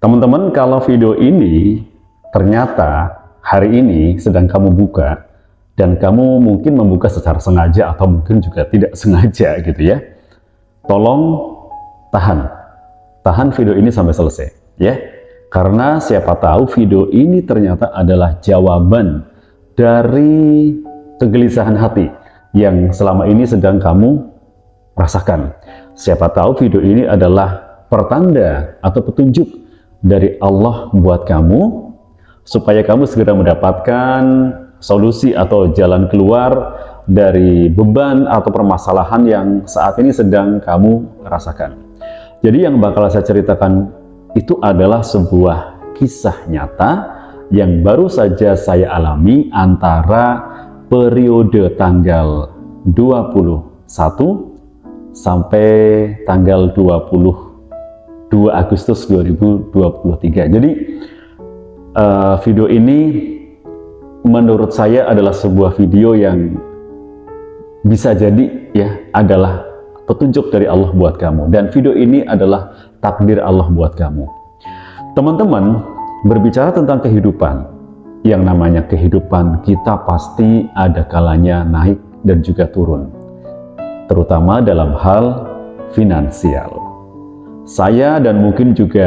Teman-teman, kalau video ini ternyata hari ini sedang kamu buka dan kamu mungkin membuka secara sengaja atau mungkin juga tidak sengaja gitu ya, tolong tahan video ini sampai selesai ya, karena siapa tahu video ini ternyata adalah jawaban dari kegelisahan hati yang selama ini sedang kamu rasakan. Siapa tahu video ini adalah pertanda atau petunjuk dari Allah buat kamu supaya kamu segera mendapatkan solusi atau jalan keluar dari beban atau permasalahan yang saat ini sedang kamu rasakan. Jadi yang bakal saya ceritakan itu adalah sebuah kisah nyata yang baru saja saya alami antara periode tanggal 21 sampai tanggal 2 Agustus 2023. Jadi video ini menurut saya adalah sebuah video yang bisa jadi ya adalah petunjuk dari Allah buat kamu, dan video ini adalah takdir Allah buat kamu. Teman-teman, berbicara tentang kehidupan, yang namanya kehidupan kita pasti ada kalanya naik dan juga turun, terutama dalam hal finansial. Saya dan mungkin juga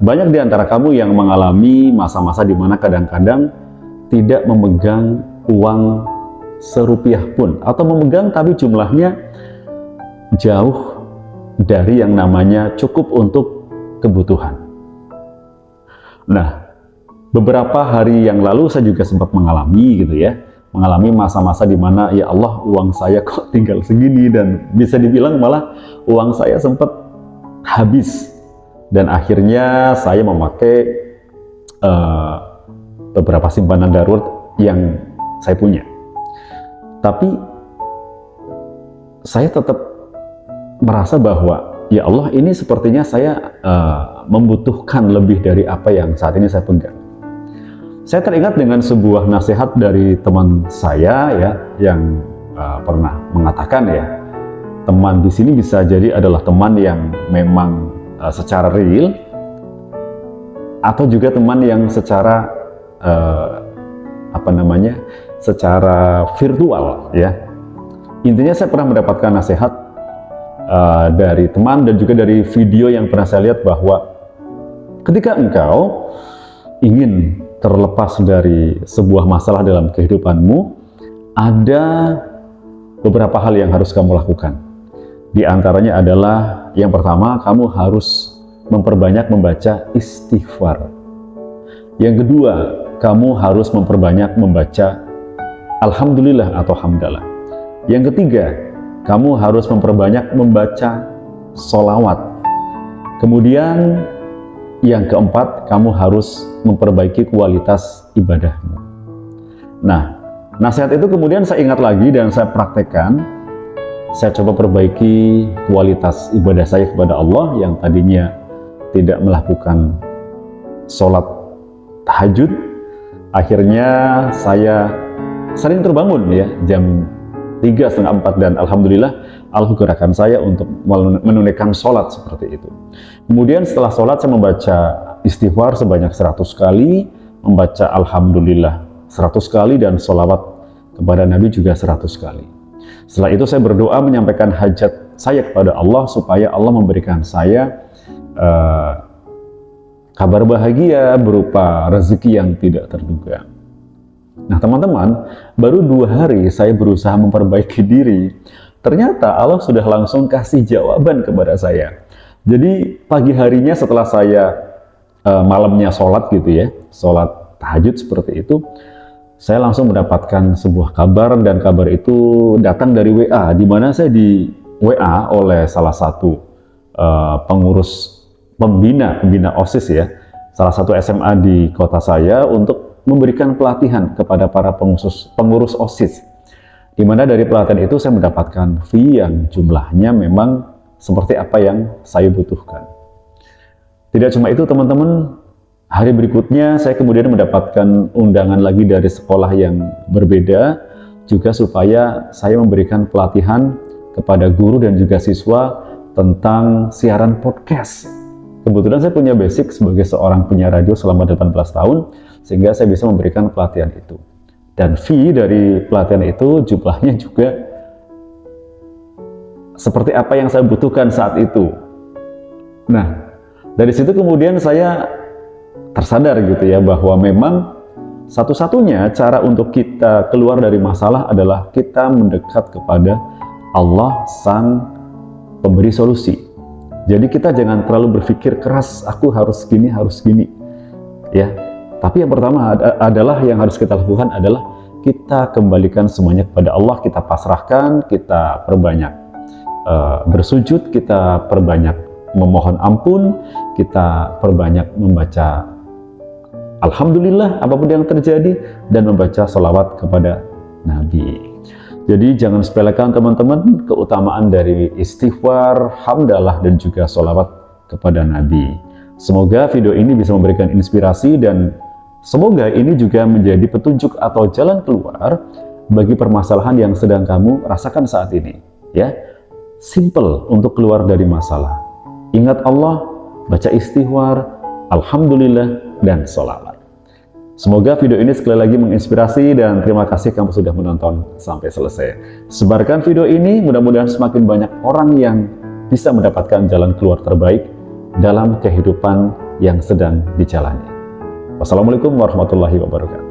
banyak di antara kamu yang mengalami masa-masa di mana kadang-kadang tidak memegang uang serupiah pun, atau memegang tapi jumlahnya jauh dari yang namanya cukup untuk kebutuhan. Nah, beberapa hari yang lalu saya juga sempat mengalami masa-masa di mana ya Allah, uang saya kok tinggal segini, dan bisa dibilang malah uang saya sempat habis, dan akhirnya saya memakai beberapa simpanan darurat yang saya punya. Tapi saya tetap merasa bahwa ya Allah, ini sepertinya saya membutuhkan lebih dari apa yang saat ini saya pegang. Saya teringat dengan sebuah nasihat dari teman saya ya, yang pernah mengatakan ya, teman di sini bisa jadi adalah teman yang memang secara real, atau juga teman yang secara secara virtual ya. Intinya saya pernah mendapatkan nasihat dari teman dan juga dari video yang pernah saya lihat, bahwa ketika engkau ingin terlepas dari sebuah masalah dalam kehidupanmu, ada beberapa hal yang harus kamu lakukan. Di antaranya adalah yang pertama, kamu harus memperbanyak membaca istighfar. Yang kedua, kamu harus memperbanyak membaca alhamdulillah atau hamdalah. Yang ketiga, kamu harus memperbanyak membaca sholawat. Kemudian yang keempat, kamu harus memperbaiki kualitas ibadahmu. Nah, nasihat itu kemudian saya ingat lagi dan saya praktekkan. Saya coba perbaiki kualitas ibadah saya kepada Allah yang tadinya tidak melakukan sholat tahajud. Akhirnya saya sering terbangun ya jam 3:30, dan alhamdulillah Allah gerakan saya untuk menunaikan sholat seperti itu. Kemudian setelah sholat saya membaca istighfar sebanyak 100 kali, membaca alhamdulillah 100 kali, dan sholawat kepada Nabi juga 100 kali. Setelah itu saya berdoa menyampaikan hajat saya kepada Allah supaya Allah memberikan saya kabar bahagia berupa rezeki yang tidak terduga. Nah teman-teman, baru 2 hari saya berusaha memperbaiki diri, ternyata Allah sudah langsung kasih jawaban kepada saya. Jadi pagi harinya setelah saya malamnya sholat gitu ya, sholat tahajud seperti itu, saya langsung mendapatkan sebuah kabar, dan kabar itu datang dari WA, di mana saya di WA oleh salah satu pengurus pembina OSIS ya, salah satu SMA di kota saya, untuk memberikan pelatihan kepada para pengurus OSIS, di mana dari pelatihan itu saya mendapatkan fee yang jumlahnya memang seperti apa yang saya butuhkan. Tidak cuma itu teman-teman, hari berikutnya saya kemudian mendapatkan undangan lagi dari sekolah yang berbeda, juga supaya saya memberikan pelatihan kepada guru dan juga siswa tentang siaran podcast. Kebetulan saya punya basic sebagai seorang penyiar radio selama 18 tahun, sehingga saya bisa memberikan pelatihan itu. Dan fee dari pelatihan itu jumlahnya juga seperti apa yang saya butuhkan saat itu. Nah, dari situ kemudian saya tersadar gitu ya, bahwa memang satu-satunya cara untuk kita keluar dari masalah adalah kita mendekat kepada Allah sang pemberi solusi. Jadi kita jangan terlalu berpikir keras, aku harus gini ya. Tapi yang pertama adalah yang harus kita lakukan adalah kita kembalikan semuanya kepada Allah, kita pasrahkan, kita perbanyak bersujud, kita perbanyak memohon ampun, kita perbanyak membaca Alhamdulillah apapun yang terjadi, dan membaca sholawat kepada Nabi. Jadi jangan sepelekan teman-teman keutamaan dari istighfar, hamdalah, dan juga sholawat kepada Nabi. Semoga video ini bisa memberikan inspirasi, dan semoga ini juga menjadi petunjuk atau jalan keluar bagi permasalahan yang sedang kamu rasakan saat ini. Ya, simple untuk keluar dari masalah. Ingat Allah, baca istighfar, Alhamdulillah, dan sholawat. Semoga video ini sekali lagi menginspirasi, dan terima kasih kamu sudah menonton sampai selesai. Sebarkan video ini, mudah-mudahan semakin banyak orang yang bisa mendapatkan jalan keluar terbaik dalam kehidupan yang sedang dijalani. Wassalamualaikum warahmatullahi wabarakatuh.